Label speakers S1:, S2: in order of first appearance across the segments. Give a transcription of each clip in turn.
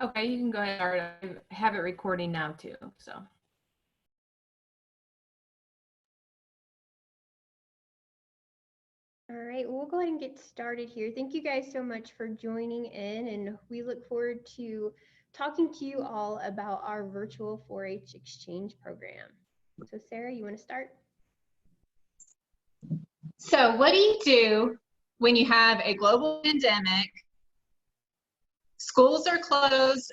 S1: Okay, you can go ahead and start. I have it recording now too, so.
S2: All right, well, we'll go ahead and get started here. Thank you guys so much for joining in, and we look forward to talking to you all about our virtual 4-H exchange program. So Sarah, you want to start?
S3: So what do you do when you have a global pandemic, schools are closed,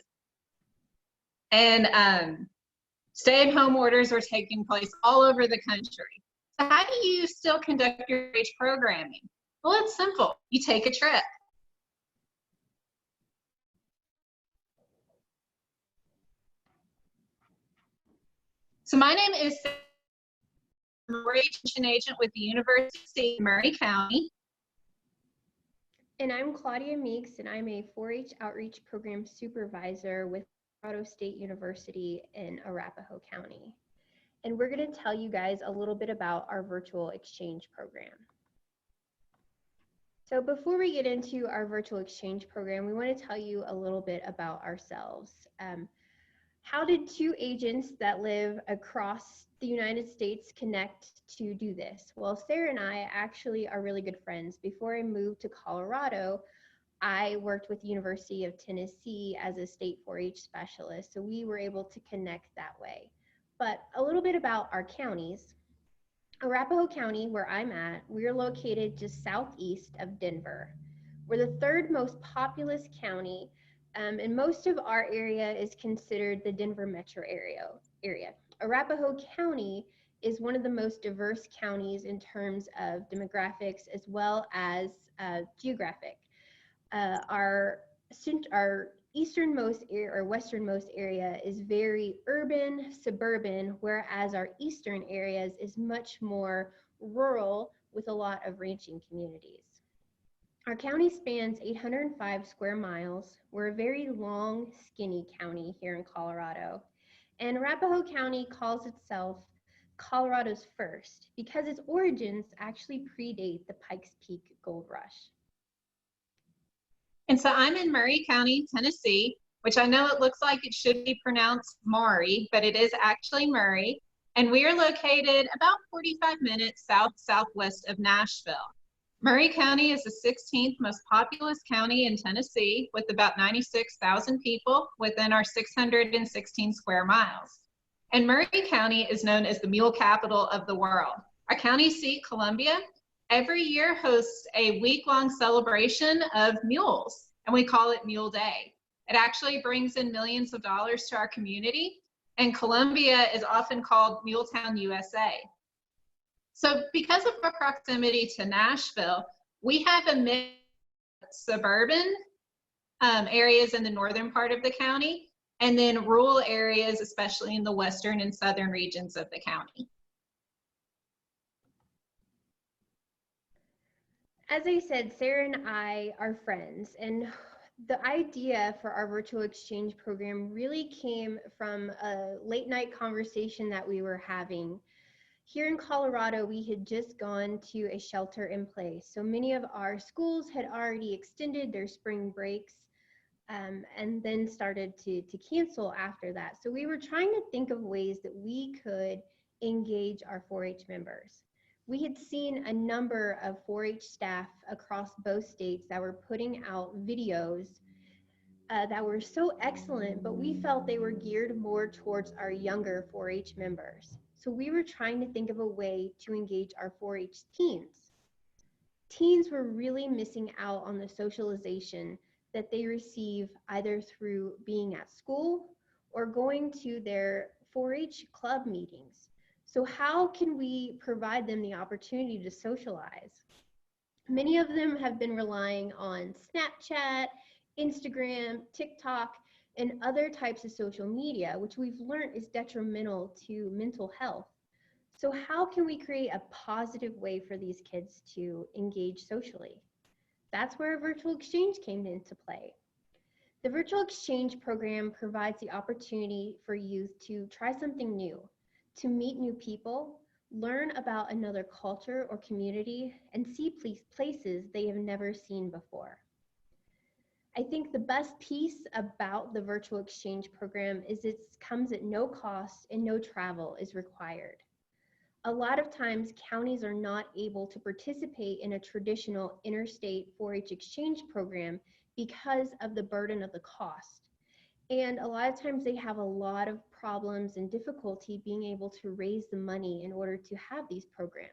S3: and stay-at-home orders are taking place all over the country? So how do you still conduct your 4-H programming? Well, it's simple. You take a trip. So my name is Sarah. I'm a 4-H agent with the University of Murray County.
S2: And I'm Claudia Meeks, and I'm a 4-H outreach program supervisor with Colorado State University in Arapahoe County. And we're going to tell you guys a little bit about our virtual exchange program. So before we get into our virtual exchange program, we want to tell you a little bit about ourselves. How did two agents that live across the United States connect to do this? Well, Sarah and I actually are really good friends. Before I moved to Colorado, I worked with the University of Tennessee as a state 4-H specialist, so we were able to connect that way. But a little bit about our counties. Arapahoe County, where I'm at, we're located just southeast of Denver. We're the third most populous county, and most of our area is considered the Denver metro area. Arapahoe County is one of the most diverse counties in terms of demographics as well as geographic. Our easternmost area or westernmost area is very urban, suburban, whereas our eastern areas is much more rural with a lot of ranching communities. Our county spans 805 square miles. We're a very long, skinny county here in Colorado. And Arapahoe County calls itself Colorado's first because its origins actually predate the Pikes Peak Gold Rush.
S3: And so I'm in Murray County, Tennessee, which I know it looks like it should be pronounced Maury, but it is actually Murray. And we are located about 45 minutes southwest of Nashville. Murray County is the 16th most populous county in Tennessee with about 96,000 people within our 616 square miles. And Murray County is known as the mule capital of the world. Our county seat, Columbia, every year hosts a week-long celebration of mules, and we call it Mule Day. It actually brings in millions of dollars to our community, and Columbia is often called Muletown, USA. So because of our proximity to Nashville, we have a mix of suburban areas in the northern part of the county, and then rural areas, especially in the western and southern regions of the county.
S2: As I said, Sarah and I are friends, and the idea for our virtual exchange program really came from a late night conversation that we were having. Here in Colorado, we had just gone to a shelter in place. So many of our schools had already extended their spring breaks and then started to cancel after that. So we were trying to think of ways that we could engage our 4-H members. We had seen a number of 4-H staff across both states that were putting out videos that were so excellent, but we felt they were geared more towards our younger 4-H members. So we were trying to think of a way to engage our 4-H teens. Teens were really missing out on the socialization that they receive either through being at school or going to their 4-H club meetings. So how can we provide them the opportunity to socialize? Many of them have been relying on Snapchat, Instagram, TikTok, and other types of social media, which we've learned is detrimental to mental health. So how can we create a positive way for these kids to engage socially? That's where a virtual exchange came into play. The virtual exchange program provides the opportunity for youth to try something new, to meet new people, learn about another culture or community, and see places they have never seen before. I think the best piece about the virtual exchange program is it comes at no cost and no travel is required. A lot of times counties are not able to participate in a traditional interstate 4-H exchange program because of the burden of the cost. And a lot of times they have a lot of problems and difficulty being able to raise the money in order to have these programs.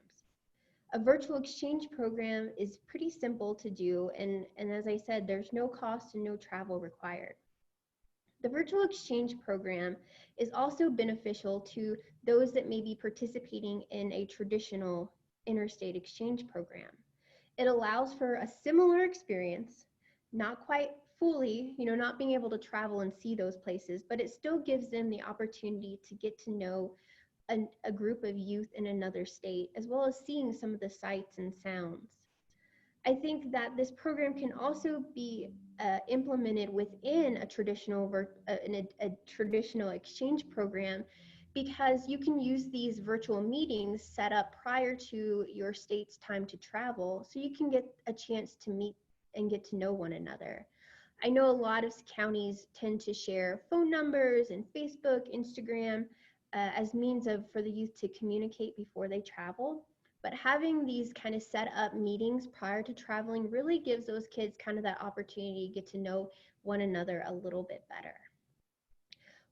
S2: A virtual exchange program is pretty simple to do, and as I said, there's no cost and no travel required. The virtual exchange program is also beneficial to those that may be participating in a traditional interstate exchange program. It allows for a similar experience, not quite fully, not being able to travel and see those places, but it still gives them the opportunity to get to know a group of youth in another state, as well as seeing some of the sights and sounds. I think that this program can also be implemented within a traditional exchange program, because you can use these virtual meetings set up prior to your state's time to travel, so you can get a chance to meet and get to know one another. I know a lot of counties tend to share phone numbers and Facebook, Instagram as means for the youth to communicate before they travel. But having these kind of set up meetings prior to traveling really gives those kids kind of that opportunity to get to know one another a little bit better.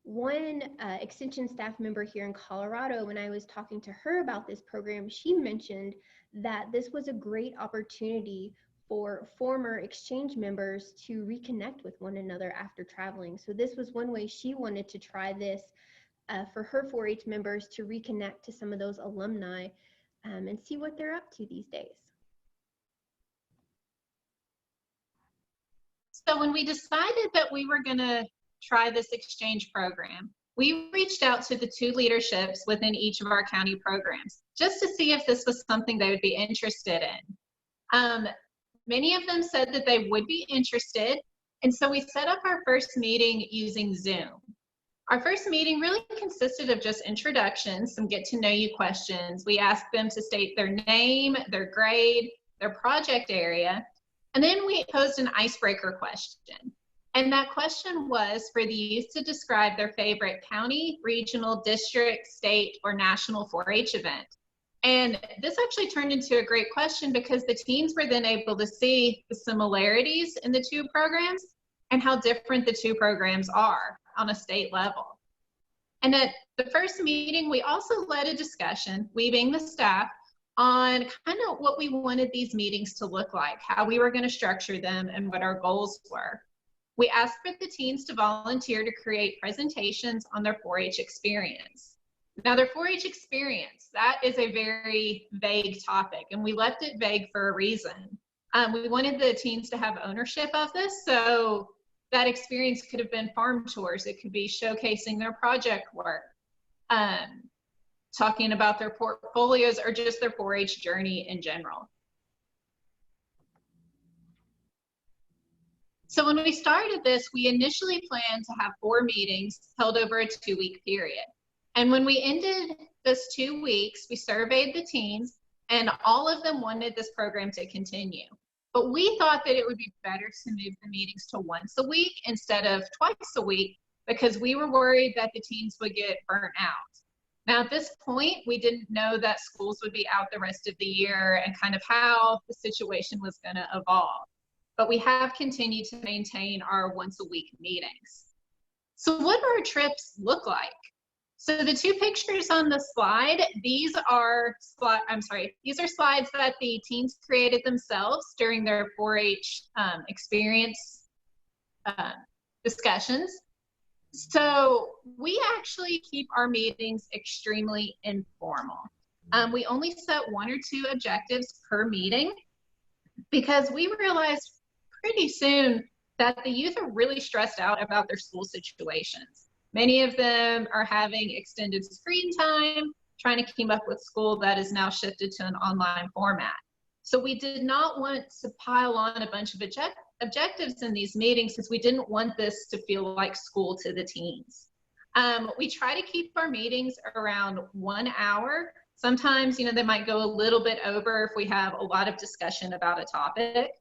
S2: One extension staff member here in Colorado, when I was talking to her about this program, she mentioned that this was a great opportunity for former exchange members to reconnect with one another after traveling. So this was one way she wanted to try this for her 4-H members, to reconnect to some of those alumni and see what they're up to these days.
S3: So when we decided that we were going to try this exchange program, we reached out to the 2 leaderships within each of our county programs just to see if this was something they would be interested in. Many of them said that they would be interested, and so we set up our first meeting using Zoom. Our first meeting really consisted of just introductions, some get to know you questions. We asked them to state their name, their grade, their project area, and then we posed an icebreaker question. And that question was for the youth to describe their favorite county, regional, district, state, or national 4-H event. And this actually turned into a great question because the teens were then able to see the similarities in the 2 programs and how different the 2 programs are on a state level. And at the first meeting, we also led a discussion, we being the staff, on kind of what we wanted these meetings to look like, how we were going to structure them, and what our goals were. We asked for the teens to volunteer to create presentations on their 4-H experience. Now, their 4-H experience, that is a very vague topic, and we left it vague for a reason. We wanted the teens to have ownership of this, so that experience could have been farm tours. It could be showcasing their project work, talking about their portfolios, or just their 4-H journey in general. So when we started this, we initially planned to have 4 meetings held over a 2-week period. And when we ended this 2 weeks, we surveyed the teens, and all of them wanted this program to continue. But we thought that it would be better to move the meetings to once a week instead of twice a week, because we were worried that the teens would get burnt out. Now, at this point, we didn't know that schools would be out the rest of the year and kind of how the situation was going to evolve. But we have continued to maintain our once-a-week meetings. So what do our trips look like? So the 2 pictures on the slide, these are slides that the teens created themselves during their 4-H experience discussions. So we actually keep our meetings extremely informal. We only set 1 or 2 objectives per meeting, because we realized pretty soon that the youth are really stressed out about their school situations. Many of them are having extended screen time, trying to keep up with school that is now shifted to an online format. So we did not want to pile on a bunch of objectives in these meetings, because we didn't want this to feel like school to the teens. We try to keep our meetings around 1 hour. Sometimes, they might go a little bit over if we have a lot of discussion about a topic.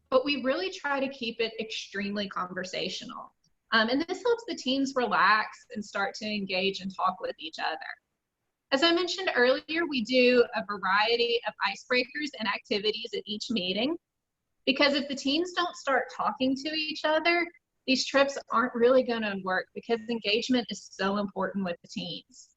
S3: but we really try to keep it extremely conversational. And this helps the teams relax and start to engage and talk with each other. As I mentioned earlier, we do a variety of icebreakers and activities at each meeting, because if the teams don't start talking to each other, these trips aren't really going to work, because engagement is so important with the teams.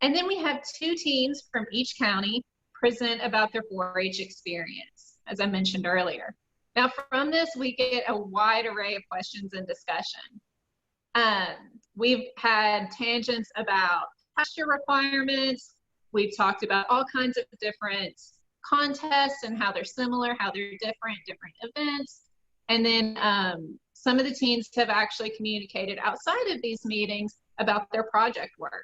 S3: And then we have 2 teams from each county present about their 4-H experience, as I mentioned earlier. Now, from this, we get a wide array of questions and discussion. We've had tangents about pasture requirements. We've talked about all kinds of different contests and how they're similar, how they're different events. And then some of the teams have actually communicated outside of these meetings about their project work.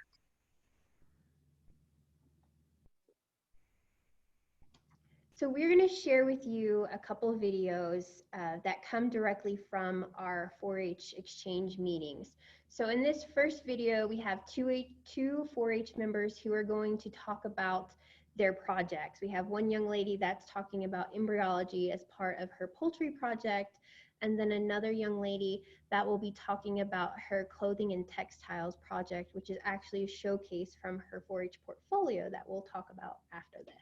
S2: So we're going to share with you a couple of videos that come directly from our 4-H exchange meetings. So in this first video, we have two 4-H members who are going to talk about their projects. We have one young lady that's talking about embryology as part of her poultry project, and then another young lady that will be talking about her clothing and textiles project, which is actually a showcase from her 4-H portfolio that we'll talk about after this.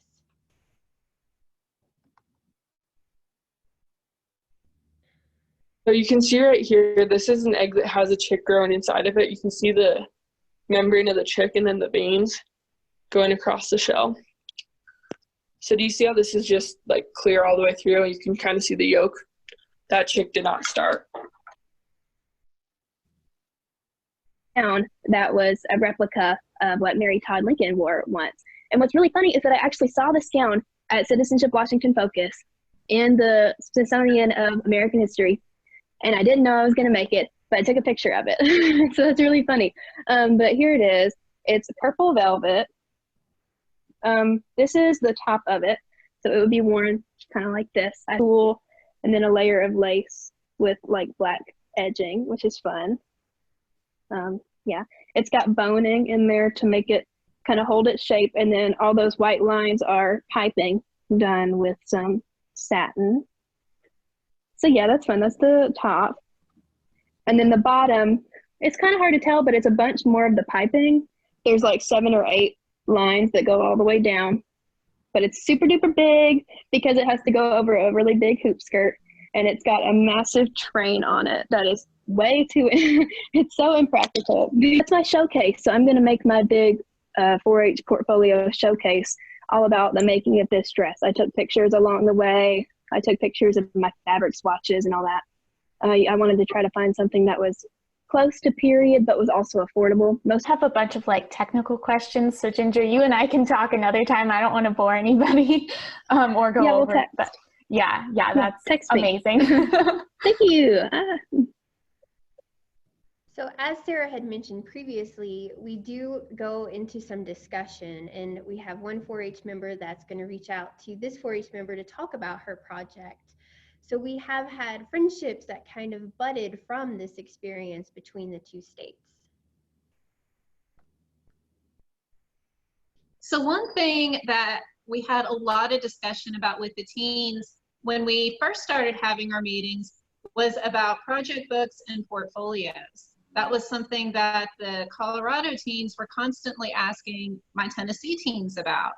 S4: So you can see right here, this is an egg that has a chick growing inside of it. You can see the membrane of the chick and then the veins going across the shell. So do you see how this is just like clear all the way through? You can kind of see the yolk. That chick did not start.
S5: That was a replica of what Mary Todd Lincoln wore once. And what's really funny is that I actually saw this gown at Citizenship Washington Focus in the Smithsonian of American History. And I didn't know I was going to make it, but I took a picture of it. So that's really funny. But here it is. It's purple velvet. This is the top of it. So it would be worn kind of like this. Cool. And then a layer of lace with like black edging, which is fun. Yeah, it's got boning in there to make it kind of hold its shape. And then all those white lines are piping done with some satin. So yeah, that's fun. That's the top. And then the bottom, it's kind of hard to tell, but it's a bunch more of the piping. There's like 7 or 8 lines that go all the way down, but it's super duper big because it has to go over a really big hoop skirt, and it's got a massive train on it that is way too, it's so impractical. That's my showcase. So I'm going to make my big 4-H portfolio showcase all about the making of this dress. I took pictures along the way. I took pictures of my fabric swatches and all that. I wanted to try to find something that was close to period, but was also affordable.
S6: Most have a bunch of like technical questions. So Ginger, you and I can talk another time. I don't want to bore anybody or go over it. But yeah, that's
S5: text
S6: amazing.
S5: Thank you.
S2: So as Sarah had mentioned previously, we do go into some discussion, and we have one 4-H member that's going to reach out to this 4-H member to talk about her project. So we have had friendships that kind of budded from this experience between the 2 states.
S3: So one thing that we had a lot of discussion about with the teens when we first started having our meetings was about project books and portfolios. That was something that the Colorado teens were constantly asking my Tennessee teens about.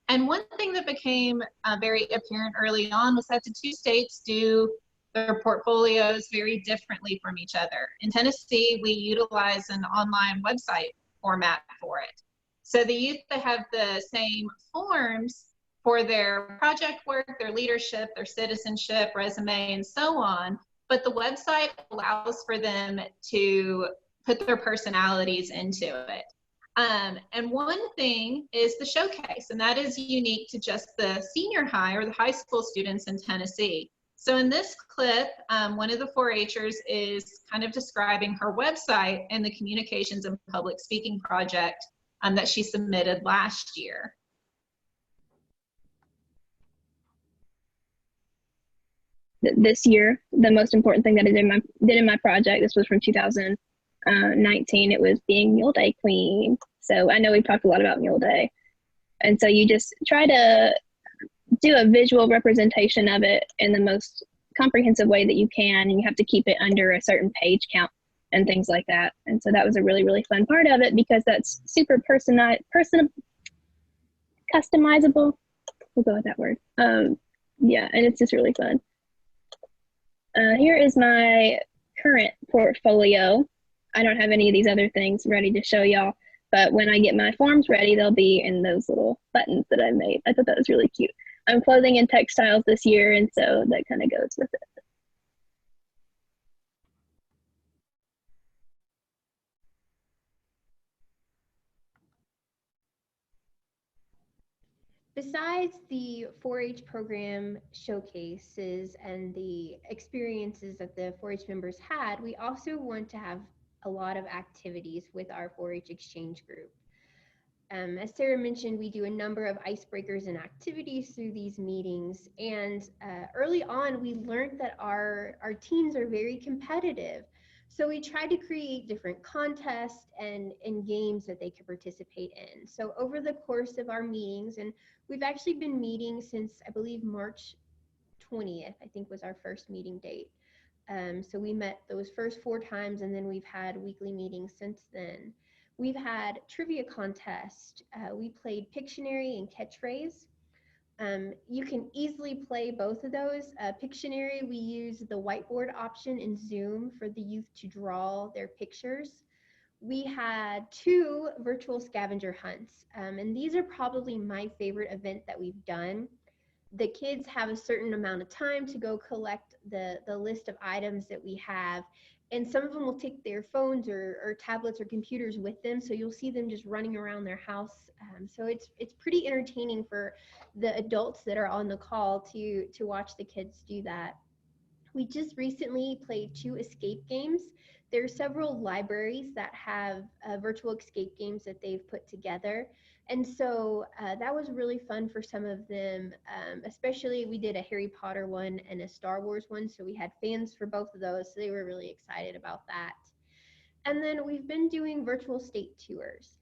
S3: And one thing that became very apparent early on was that the 2 states do their portfolios very differently from each other. In Tennessee, we utilize an online website format for it. So the youth that have the same forms for their project work, their leadership, their citizenship, resume, and so on, but the website allows for them to put their personalities into it. And one thing is the showcase, and that is unique to just the senior high or the high school students in Tennessee. So in this clip, one of the 4-Hers is kind of describing her website and the communications and public speaking project that she submitted last year.
S5: This year, the most important thing that I did in my project, this was from 2019, it was being Mule Day Queen. So I know we've talked a lot about Mule Day. And so you just try to do a visual representation of it in the most comprehensive way that you can, and you have to keep it under a certain page count and things like that. And so that was a really, really fun part of it, because that's super customizable. We'll go with that word. Yeah, and it's just really fun. Here is my current portfolio. I don't have any of these other things ready to show y'all, but when I get my forms ready, they'll be in those little buttons that I made. I thought that was really cute. I'm clothing and textiles this year, and so that kind of goes with it.
S2: Besides the 4-H program showcases and the experiences that the 4-H members had, we also want to have a lot of activities with our 4-H exchange group. As Sarah mentioned, we do a number of icebreakers and activities through these meetings. And early on, we learned that our teams are very competitive. So we tried to create different contests and games that they could participate in. So over the course of our meetings, and we've actually been meeting since, I believe, March 20th, I think was our first meeting date. So we met those first 4 times, and then we've had weekly meetings since then. We've had trivia contests. We played Pictionary and Catchphrase. You can easily play both of those. Pictionary, we use the whiteboard option in Zoom for the youth to draw their pictures. We had 2 virtual scavenger hunts, and these are probably my favorite event that we've done. The kids have a certain amount of time to go collect the list of items that we have. And some of them will take their phones or tablets or computers with them. So you'll see them just running around their house. So it's pretty entertaining for the adults that are on the call to watch the kids do that. We just recently played 2 escape games. There are several libraries that have virtual escape games that they've put together. And so that was really fun for some of them, especially we did a Harry Potter one and a Star Wars one. So we had fans for both of those. So they were really excited about that. And then we've been doing virtual state tours.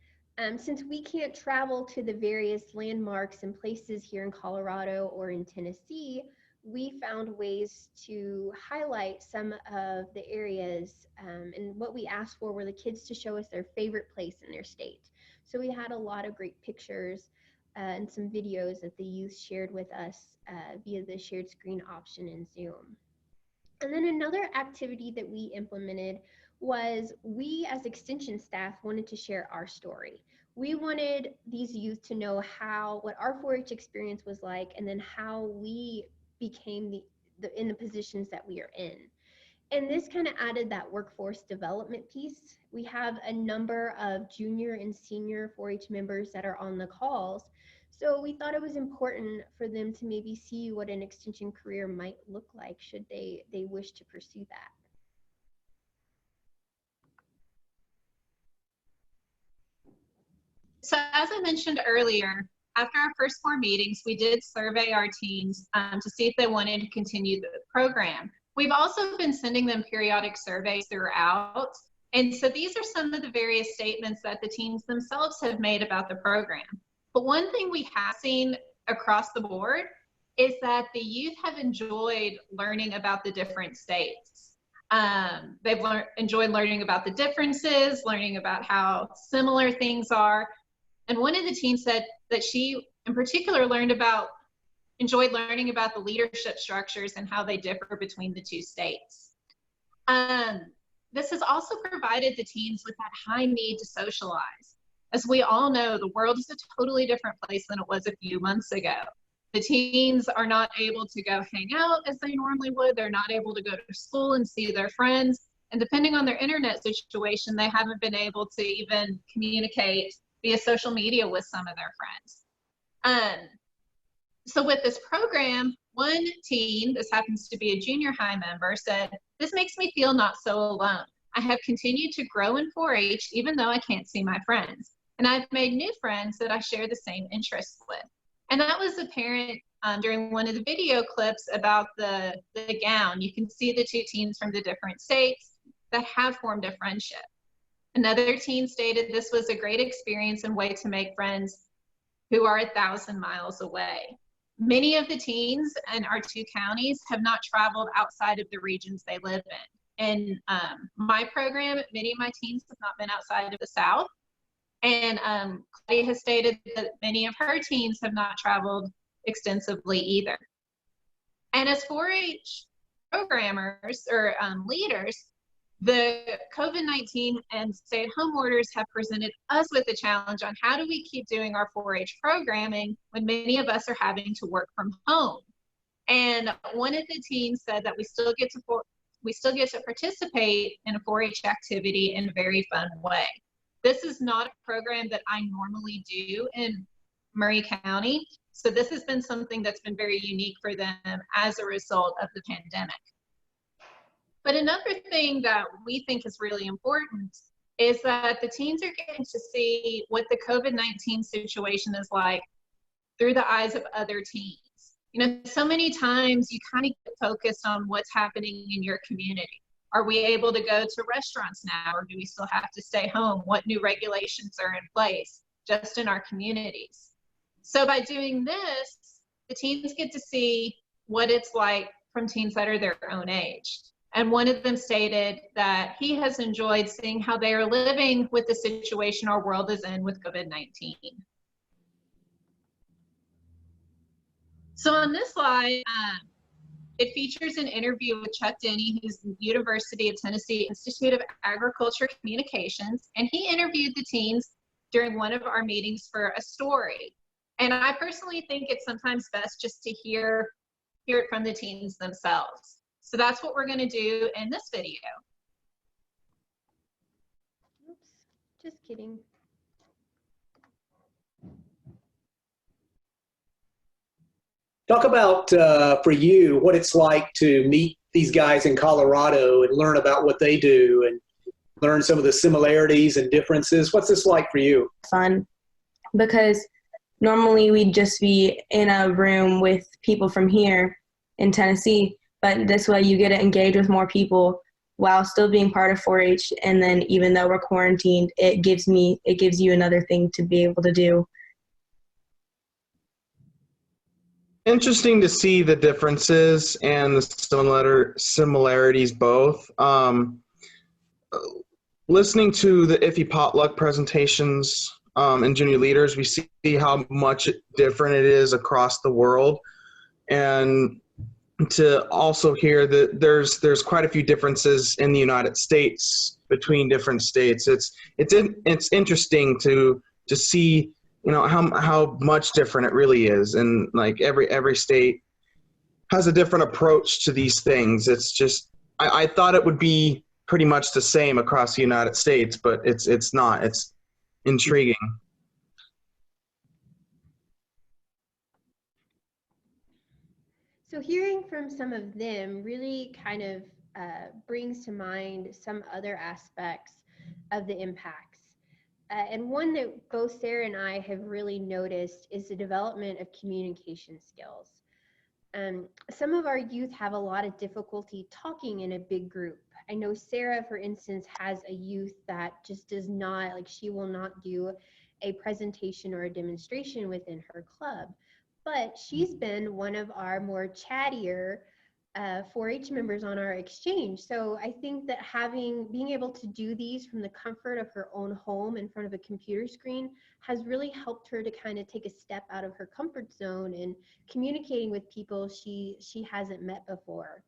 S2: Since we can't travel to the various landmarks and places here in Colorado or in Tennessee, we found ways to highlight some of the areas, and what we asked for were the kids to show us their favorite place in their state. So we had a lot of great pictures and some videos that the youth shared with us via the shared screen option in Zoom. And then another activity that we implemented was we as extension staff wanted to share our story. We wanted these youth to know what our 4-H experience was like, and then how we became in the positions that we are in. And this kind of added that workforce development piece. We have a number of junior and senior 4-H members that are on the calls. So we thought it was important for them to maybe see what an extension career might look like should they wish to pursue that.
S3: So as I mentioned earlier, after our first 4 meetings, we did survey our teams to see if they wanted to continue the program. We've also been sending them periodic surveys throughout. And so these are some of the various statements that the teams themselves have made about the program. But one thing we have seen across the board is that the youth have enjoyed learning about the different states. They've enjoyed learning about the differences, learning about how similar things are. And one of the teams said that she in particular enjoyed learning about the leadership structures and how they differ between the 2 states. This has also provided the teams with that high need to socialize. As we all know, the world is a totally different place than it was a few months ago. The teens are not able to go hang out as they normally would. They're not able to go to school and see their friends. And depending on their internet situation, they haven't been able to even communicate via social media with some of their friends. So with this program, one teen, this happens to be a junior high member, said, "This makes me feel not so alone. I have continued to grow in 4-H even though I can't see my friends. And I've made new friends that I share the same interests with." And that was apparent during one of the video clips about the gown. You can see the 2 teens from the different states that have formed a friendship. Another teen stated this was a great experience and way to make friends who are 1,000 miles away. many of the teens in our 2 counties have not traveled outside of the regions they live in. In my program, many of my teens have not been outside of the South. And Claudia has stated that many of her teens have not traveled extensively either. And as 4-H programmers or leaders, the COVID-19 and stay-at-home orders have presented us with a challenge on how do we keep doing our 4-H programming when many of us are having to work from home. And one of the teens said that we still get to participate in a 4-H activity in a very fun way. This is not a program that I normally do in Murray County, so this has been something that's been very unique for them as a result of the pandemic. But another thing that we think is really important is that the teens are getting to see what the COVID-19 situation is like through the eyes of other teens. You know, so many times you kind of get focused on what's happening in your community. Are we able to go to restaurants now, or do we still have to stay home? What new regulations are in place just in our communities? So by doing this, the teens get to see what it's like from teens that are their own age. And one of them stated that he has enjoyed seeing how they are living with the situation our world is in with COVID-19. So on this slide, it features an interview with Chuck Denny, who's the University of Tennessee Institute of Agriculture Communications, and he interviewed the teens during one of our meetings for a story. And I personally think it's sometimes best just to hear it from the teens themselves. So that's what we're going to do in this video.
S2: Oops, just kidding.
S7: Talk about, for you, what it's like to meet these guys in Colorado and learn about what they do and learn some of the similarities and differences. What's this like for you?
S8: Fun, because normally we'd just be in a room with people from here in Tennessee, but this way you get to engage with more people while still being part of 4-H. And then even though we're quarantined, it gives you another thing to be able to do.
S9: Interesting to see the differences and the similarities both. Listening to the Iffy Potluck presentations and junior leaders, we see how much different it is across the world, and to also hear that there's quite a few differences in the United States between different states. It's interesting to see, you know, how much different it really is, and like every state has a different approach to these things. It's just I thought it would be pretty much the same across the United States, but it's not. It's intriguing.
S2: So hearing from some of them really kind of brings to mind some other aspects of the impacts. And one that both Sarah and I have really noticed is the development of communication skills. Some of our youth have a lot of difficulty talking in a big group. I know Sarah, for instance, has a youth that just does not, like, she will not do a presentation or a demonstration within her club. But she's been one of our more chattier 4-H members on our exchange. So I think that being able to do these from the comfort of her own home in front of a computer screen has really helped her to kind of take a step out of her comfort zone and communicating with people she hasn't met before.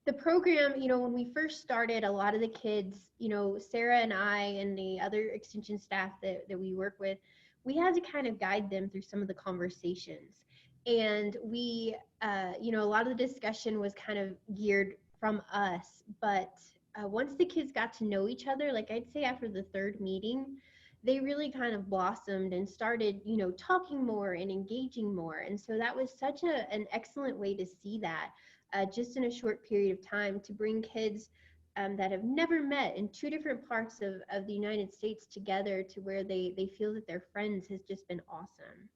S2: The program, you know, when we first started, a lot of the kids, you know, Sarah and I and the other extension staff that we work with, we had to kind of guide them through some of the conversations. And we, you know, a lot of the discussion was kind of geared from us, but once the kids got to know each other, like I'd say after the third meeting, they really kind of blossomed and started, you know, talking more and engaging more. And so that was such an excellent way to see that just in a short period of time, to bring kids that have never met in two different parts of the United States together to where they feel that they're friends has just been awesome.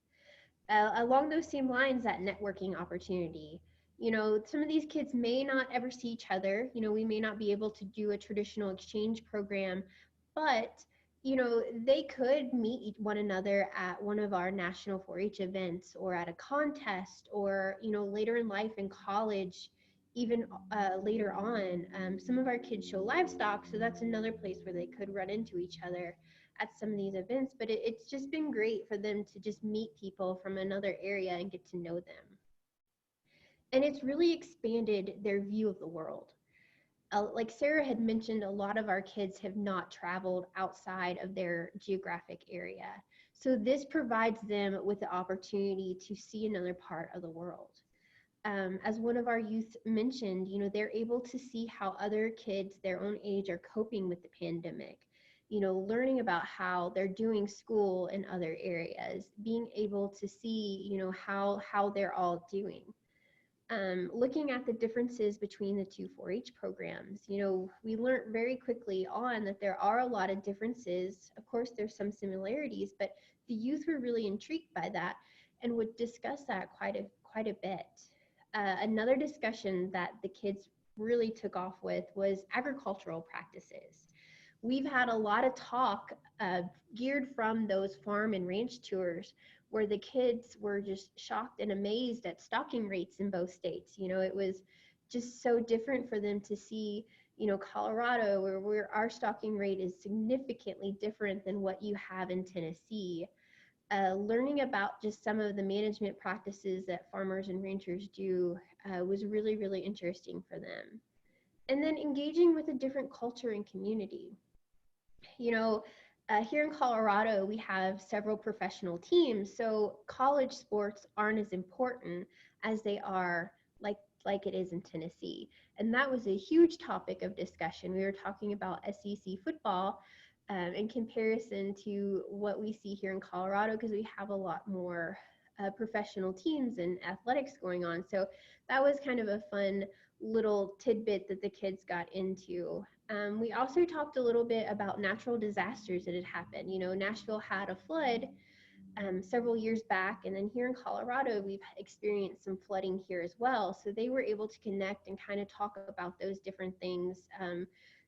S2: Along those same lines, that networking opportunity. You know, some of these kids may not ever see each other. You know, we may not be able to do a traditional exchange program, but you know, they could meet one another at one of our national 4-H events or at a contest, or, you know, later in life in college, even later on. Some of our kids show livestock, so that's another place where they could run into each other at some of these events. But it's just been great for them to just meet people from another area and get to know them. And it's really expanded their view of the world. Like Sarah had mentioned, a lot of our kids have not traveled outside of their geographic area. So this provides them with the opportunity to see another part of the world. As one of our youth mentioned, you know, they're able to see how other kids their own age are coping with the pandemic, you know, learning about how they're doing school in other areas, being able to see, you know, how they're all doing. Looking at the differences between the two 4-H programs, you know, we learned very quickly on that there are a lot of differences. Of course, there's some similarities, but the youth were really intrigued by that and would discuss that quite a bit. Another discussion that the kids really took off with was agricultural practices. We've had a lot of talk geared from those farm and ranch tours where the kids were just shocked and amazed at stocking rates in both states. You know, it was just so different for them to see, you know, Colorado, where our stocking rate is significantly different than what you have in Tennessee. Learning about just some of the management practices that farmers and ranchers do was really, really interesting for them. And then engaging with a different culture and community. You know, here in Colorado, we have several professional teams, so college sports aren't as important as they are like it is in Tennessee. And that was a huge topic of discussion. We were talking about SEC football in comparison to what we see here in Colorado, because we have a lot more professional teams and athletics going on. So that was kind of a fun little tidbit that the kids got into. We also talked a little bit about natural disasters that had happened. You know, Nashville had a flood several years back, and then here in Colorado, we've experienced some flooding here as well. So they were able to connect and kind of talk about those different things.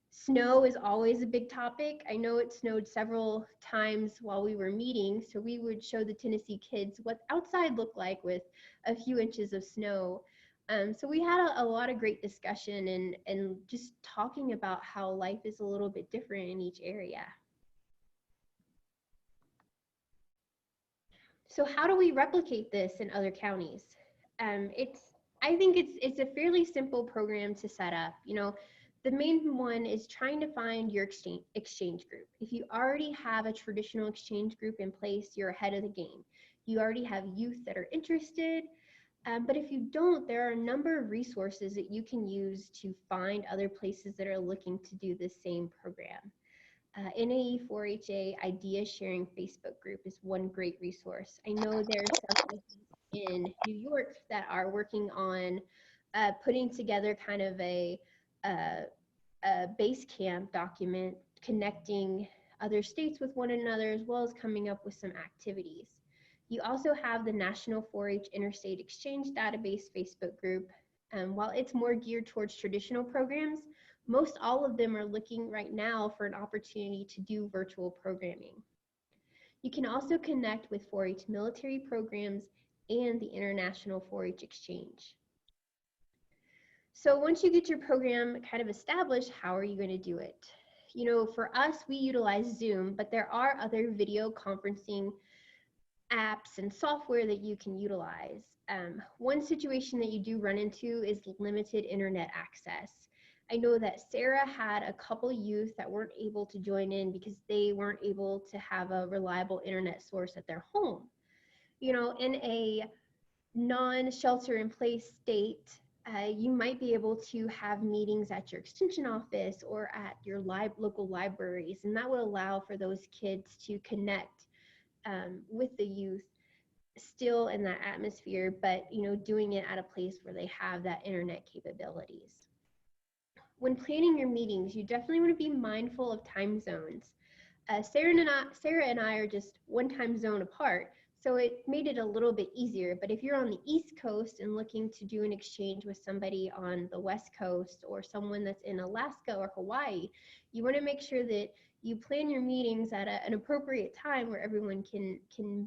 S2: Snow is always a big topic. I know it snowed several times while we were meeting, so we would show the Tennessee kids what outside looked like with a few inches of snow. So we had a lot of great discussion and just talking about how life is a little bit different in each area. So how do we replicate this in other counties? I think it's a fairly simple program to set up. You know, the main one is trying to find your exchange group. If you already have a traditional exchange group in place, you're ahead of the game. You already have youth that are interested. But if you don't, there are a number of resources that you can use to find other places that are looking to do the same program. NAE 4HA Idea Sharing Facebook group is one great resource. I know there's some in New York that are working on putting together kind of a base camp document connecting other states with one another, as well as coming up with some activities. You also have the National 4-H Interstate Exchange Database Facebook group. While it's more geared towards traditional programs, most all of them are looking right now for an opportunity to do virtual programming. You can also connect with 4-H military programs and the International 4-H Exchange. So once you get your program kind of established, how are you going to do it? You know, for us, we utilize Zoom, but there are other video conferencing apps and software that you can utilize. One situation that you do run into is limited internet access. I know that Sarah had a couple youth that weren't able to join in because they weren't able to have a reliable internet source at their home. You know, in a non-shelter-in-place state, you might be able to have meetings at your extension office or at your local libraries, and that would allow for those kids to connect with the youth still in that atmosphere, but you know, doing it at a place where they have that internet capabilities. When planning your meetings, you definitely want to be mindful of time zones. Sarah and I are just one time zone apart, So it made it a little bit easier. But if you're on the East Coast and looking to do an exchange with somebody on the West Coast or someone that's in Alaska or Hawaii, you want to make sure that you plan your meetings at an appropriate time where everyone can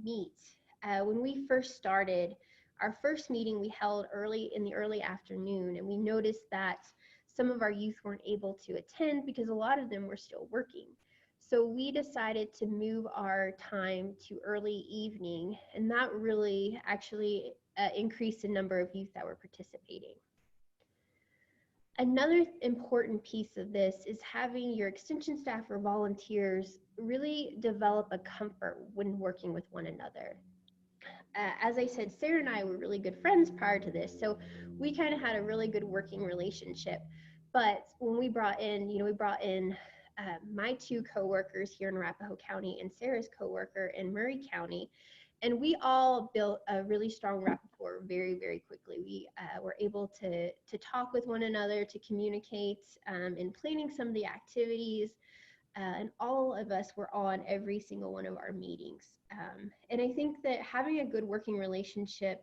S2: meet. When we first started, our first meeting we held early in the early afternoon, and we noticed that some of our youth weren't able to attend because a lot of them were still working. So we decided to move our time to early evening, and that really actually increased the number of youth that were participating. Another important piece of this is having your extension staff or volunteers really develop a comfort when working with one another. As I said, Sarah and I were really good friends prior to this, so we kind of had a really good working relationship. But when we brought in, my two coworkers here in Arapahoe County and Sarah's coworker in Murray County, and we all built a really strong rapport very, very quickly. We were able to talk with one another, to communicate in planning some of the activities. And all of us were on every single one of our meetings. And I think that having a good working relationship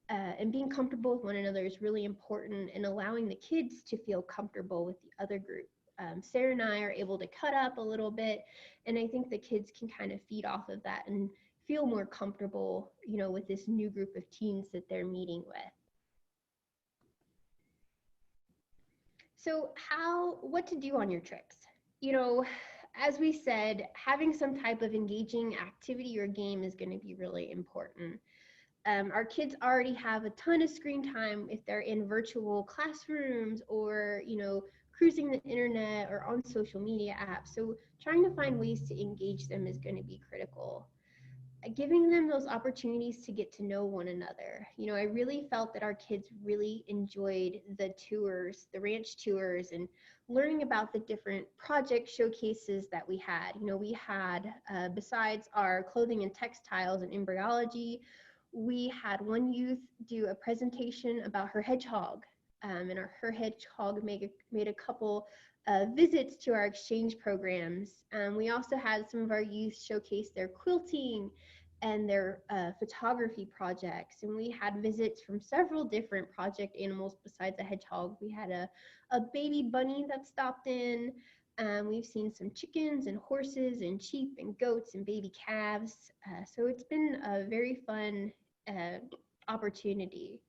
S2: and being comfortable with one another is really important, and allowing the kids to feel comfortable with the other group. Sarah and I are able to cut up a little bit, and I think the kids can kind of feed off of that and feel more comfortable, with this new group of teens that they're meeting with. So what to do on your trips? As we said, having some type of engaging activity or game is going to be really important. Our kids already have a ton of screen time if they're in virtual classrooms or, cruising the internet or on social media apps. So trying to find ways to engage them is going to be critical. Giving them those opportunities to get to know one another. I really felt that our kids really enjoyed the tours, the ranch tours, and learning about the different project showcases that we had. We had, besides our clothing and textiles and embryology, we had one youth do a presentation about her hedgehog, and her hedgehog made a couple visits to our exchange programs. We also had some of our youth showcase their quilting and their photography projects. And we had visits from several different project animals besides the hedgehog. We had a baby bunny that stopped in. We've seen some chickens and horses and sheep and goats and baby calves. So it's been a very fun opportunity.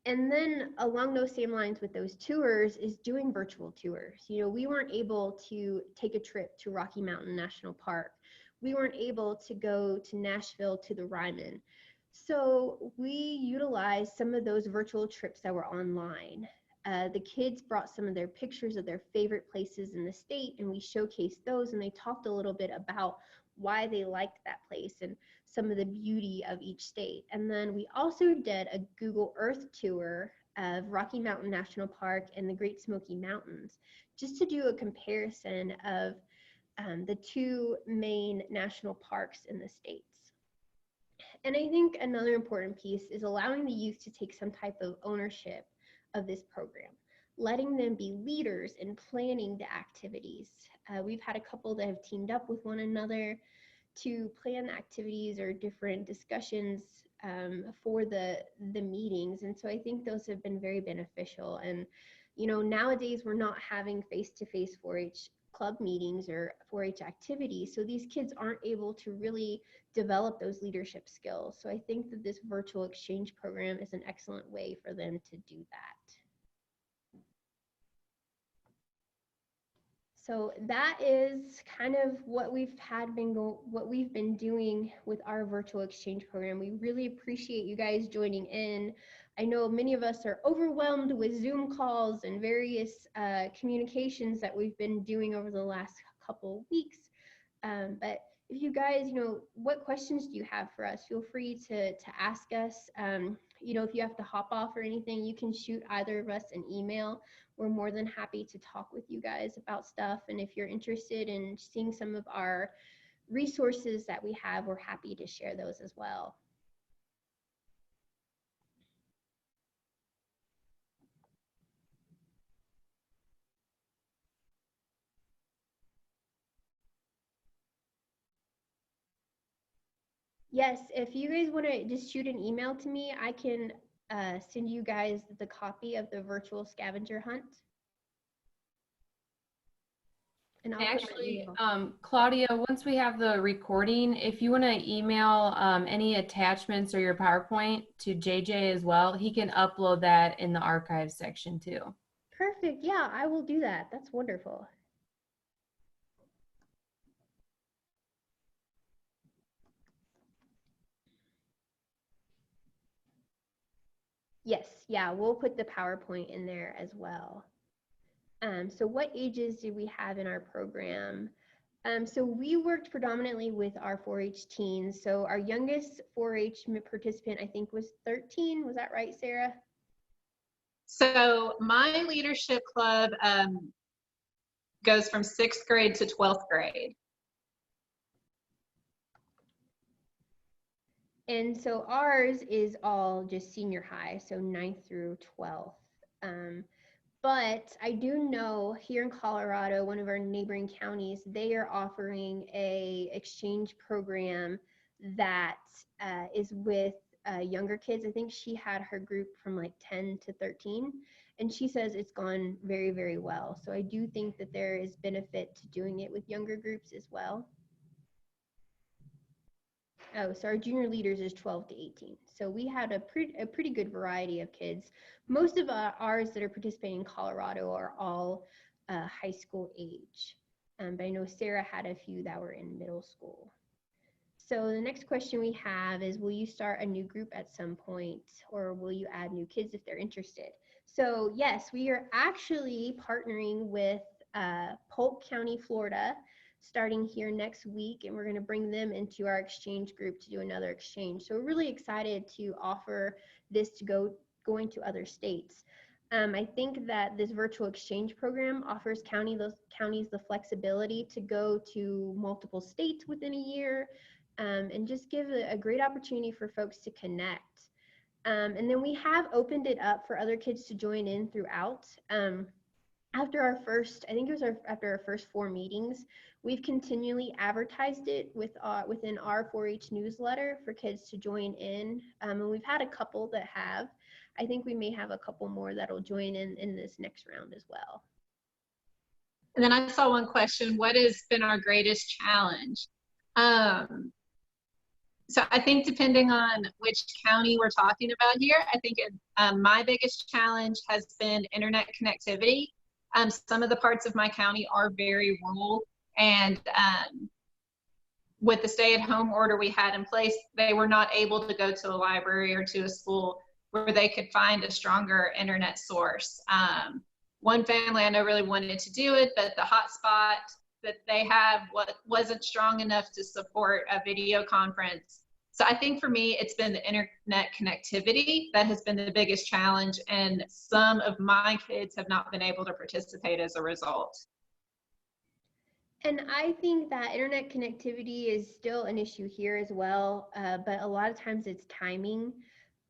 S2: And then along those same lines with those tours is doing virtual tours. We weren't able to take a trip to Rocky Mountain National Park. We weren't able to go to Nashville to the Ryman. So we utilized some of those virtual trips that were online. The kids brought some of their pictures of their favorite places in the state, and we showcased those, and they talked a little bit about why they liked that place and some of the beauty of each state. And then we also did a Google Earth tour of Rocky Mountain National Park and the Great Smoky Mountains, just to do a comparison of the two main national parks in the states. And I think another important piece is allowing the youth to take some type of ownership of this program, letting them be leaders in planning the activities. We've had a couple that have teamed up with one another to plan activities or different discussions for the meetings. And so I think those have been very beneficial. And, nowadays we're not having face-to-face 4-H club meetings or 4-H activities. So these kids aren't able to really develop those leadership skills. So I think that this virtual exchange program is an excellent way for them to do that. So that is kind of what we've been doing with our virtual exchange program. We really appreciate you guys joining in. I know many of us are overwhelmed with Zoom calls and various communications that we've been doing over the last couple weeks. But if you guys, what questions do you have for us? Feel free to ask us. If you have to hop off or anything, you can shoot either of us an email. We're more than happy to talk with you guys about stuff. And if you're interested in seeing some of our resources that we have, we're happy to share those as well. Yes, if you guys want to just shoot an email to me, I can send you guys the copy of the virtual scavenger hunt. And I'll put my
S1: Actually,
S2: email.
S1: Claudia, once we have the recording, if you want to email any attachments or your PowerPoint to JJ as well, he can upload that in the archives section too.
S2: Perfect. Yeah, I will do that. That's wonderful. Yes, yeah, we'll put the PowerPoint in there as well. So what ages do we have in our program? So we worked predominantly with our 4-H teens. So our youngest 4-H participant, I think, was 13. Was that right, Sarah?
S3: So my leadership club goes from 6th grade to 12th grade.
S2: And so ours is all just senior high, so 9th through 12th. But I do know here in Colorado, one of our neighboring counties, they are offering a exchange program that is with younger kids. I think she had her group from like 10 to 13, and she says it's gone very, very well. So I do think that there is benefit to doing it with younger groups as well. Oh, so our junior leaders is 12 to 18. So we had a pretty good variety of kids. Most of ours that are participating in Colorado are all high school age. But I know Sarah had a few that were in middle school. So the next question we have is, will you start a new group at some point, or will you add new kids if they're interested? So yes, we are actually partnering with Polk County, Florida, starting here next week, and we're going to bring them into our exchange group to do another exchange. So we're really excited to offer this to going to other states. I think that this virtual exchange program offers those counties the flexibility to go to multiple states within a year, and just give a great opportunity for folks to connect. And then we have opened it up for other kids to join in throughout. After our first, I think it was after our first 4 meetings, we've continually advertised it within our 4-H newsletter for kids to join in. And we've had a couple that have. I think we may have a couple more that'll join in this next round as well.
S3: And then I saw one question, what has been our greatest challenge? So I think depending on which county we're talking about here, I think my biggest challenge has been internet connectivity. Some of the parts of my county are very rural, and with the stay-at-home order we had in place, they were not able to go to a library or to a school where they could find a stronger internet source. One family I know really wanted to do it, but the hotspot that they have wasn't strong enough to support a video conference. So I think for me, it's been the internet connectivity that has been the biggest challenge, and some of my kids have not been able to participate as a result.
S2: And I think that internet connectivity is still an issue here as well, but a lot of times it's timing.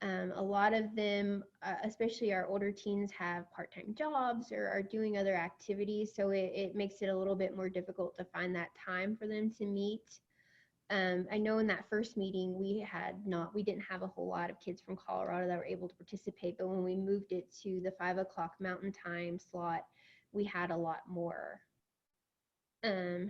S2: A lot of them, especially our older teens, have part-time jobs or are doing other activities, so it makes it a little bit more difficult to find that time for them to meet. I know in that first meeting we didn't have a whole lot of kids from Colorado that were able to participate, but when we moved it to the 5 o'clock Mountain Time slot, we had a lot more.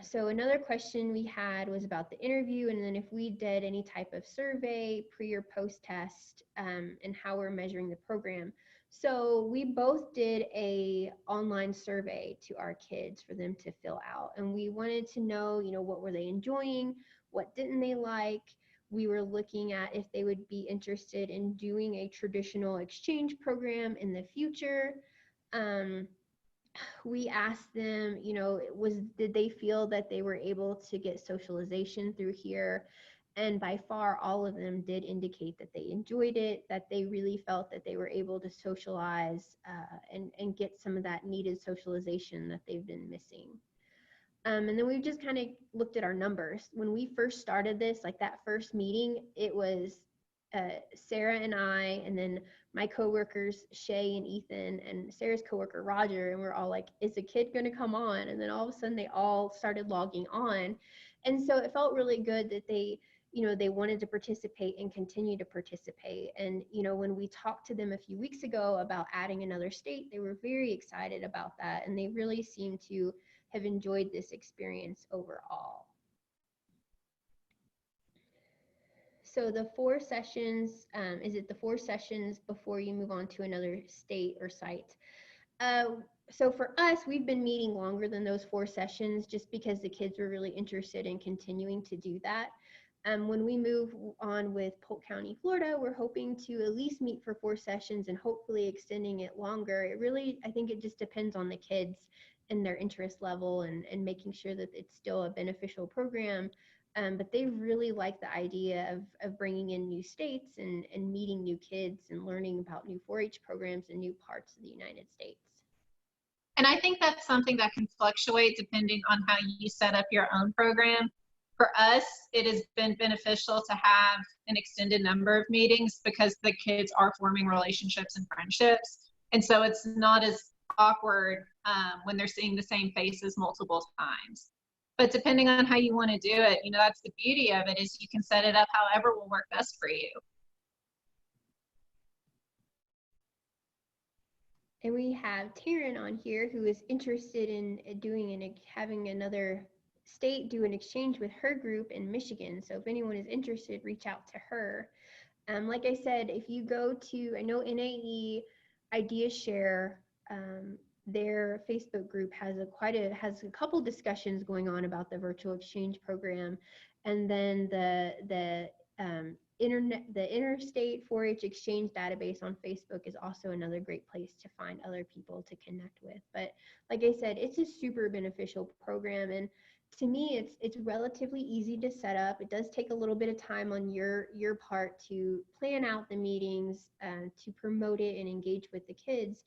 S2: So another question we had was about the interview, and then if we did any type of survey, pre or post test, and how we're measuring the program. So we both did a online survey to our kids for them to fill out, and we wanted to know, what were they enjoying, what didn't they like. We were looking at if they would be interested in doing a traditional exchange program in the future. We asked them, did they feel that they were able to get socialization through here? And by far, all of them did indicate that they enjoyed it, that they really felt that they were able to socialize and get some of that needed socialization that they've been missing. And then we just kind of looked at our numbers. When we first started this, like that first meeting, it was Sarah and I, and then my coworkers, Shay and Ethan, and Sarah's coworker, Roger, and we're all like, is the kid going to come on? And then all of a sudden they all started logging on. And so it felt really good that they you know, they wanted to participate and continue to participate. And, you know, when we talked to them a few weeks ago about adding another state, they were very excited about that. And they really seem to have enjoyed this experience overall. So the 4 sessions, is it the 4 sessions before you move on to another state or site? So for us, we've been meeting longer than those 4 sessions just because the kids were really interested in continuing to do that. When we move on with Polk County, Florida, we're hoping to at least meet for 4 sessions and hopefully extending it longer. It really, I think it just depends on the kids and their interest level and making sure that it's still a beneficial program. But they really like the idea of bringing in new states and meeting new kids and learning about new 4-H programs in new parts of the United States.
S3: And I think that's something that can fluctuate depending on how you set up your own program. For us, it has been beneficial to have an extended number of meetings because the kids are forming relationships and friendships. And so it's not as awkward when they're seeing the same faces multiple times. But depending on how you want to do it, you know, that's the beauty of it, is you can set it up however will work best for you.
S2: And we have Taryn on here who is interested in doing and having another state do an exchange with her group in Michigan. So if anyone is interested, reach out to her. Like I said, if you go to, I know NAE Idea Share, their Facebook group has a couple discussions going on about the virtual exchange program, and then the Interstate 4-H Exchange database on Facebook is also another great place to find other people to connect with. But like I said, it's a super beneficial program, and to me, it's relatively easy to set up. It does take a little bit of time on your part to plan out the meetings, to promote it and engage with the kids.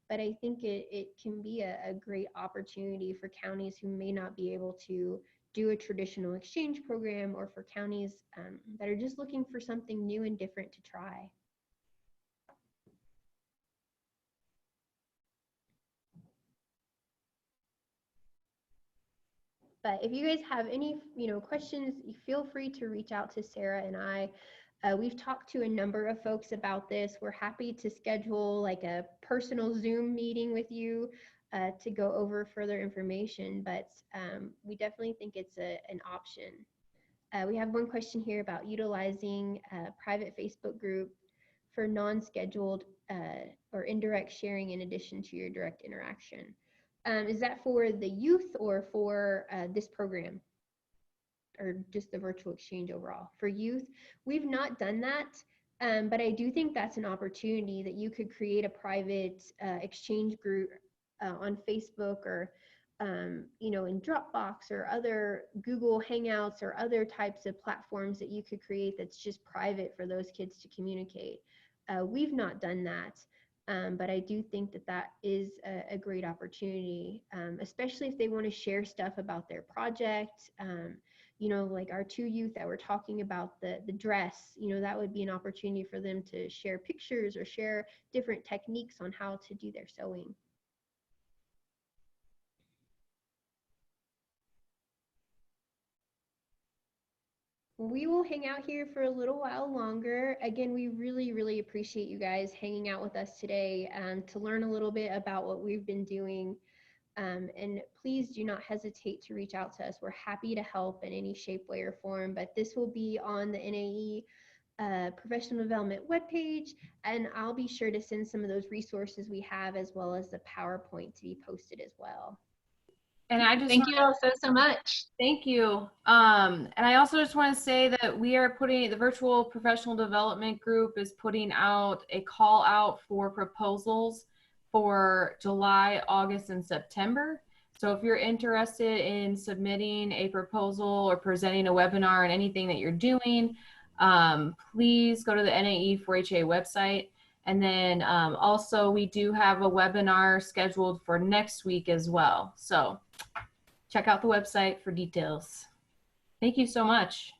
S2: But I think it can be a great opportunity for counties who may not be able to do a traditional exchange program, or for counties that are just looking for something new and different to try. But if you guys have any, questions, feel free to reach out to Sarah and I. We've talked to a number of folks about this. We're happy to schedule like a personal Zoom meeting with you to go over further information, but we definitely think it's an option. We have one question here about utilizing a private Facebook group for non-scheduled or indirect sharing in addition to your direct interaction. Is that for the youth or for this program, or just the virtual exchange overall? For youth, we've not done that, but I do think that's an opportunity that you could create a private exchange group on Facebook, or in Dropbox or other Google Hangouts or other types of platforms that you could create that's just private for those kids to communicate. We've not done that. But I do think that is a great opportunity, especially if they want to share stuff about their project. Like our 2 youth that were talking about the dress, that would be an opportunity for them to share pictures or share different techniques on how to do their sewing. We will hang out here for a little while longer. Again, we really, really appreciate you guys hanging out with us today to learn a little bit about what we've been doing. And please do not hesitate to reach out to us. We're happy to help in any shape, way, or form, but this will be on the NAE professional development webpage, and I'll be sure to send some of those resources we have, as well as the PowerPoint, to be posted as well.
S1: And I just
S3: thank you all so much.
S1: Thank you. And I also just want to say that we are the virtual professional development group is putting out a call out for proposals for July, August, and September. So if you're interested in submitting a proposal or presenting a webinar on anything that you're doing, please go to the NAE 4HA website. And then also we do have a webinar scheduled for next week as well. So check out the website for details. Thank you so much.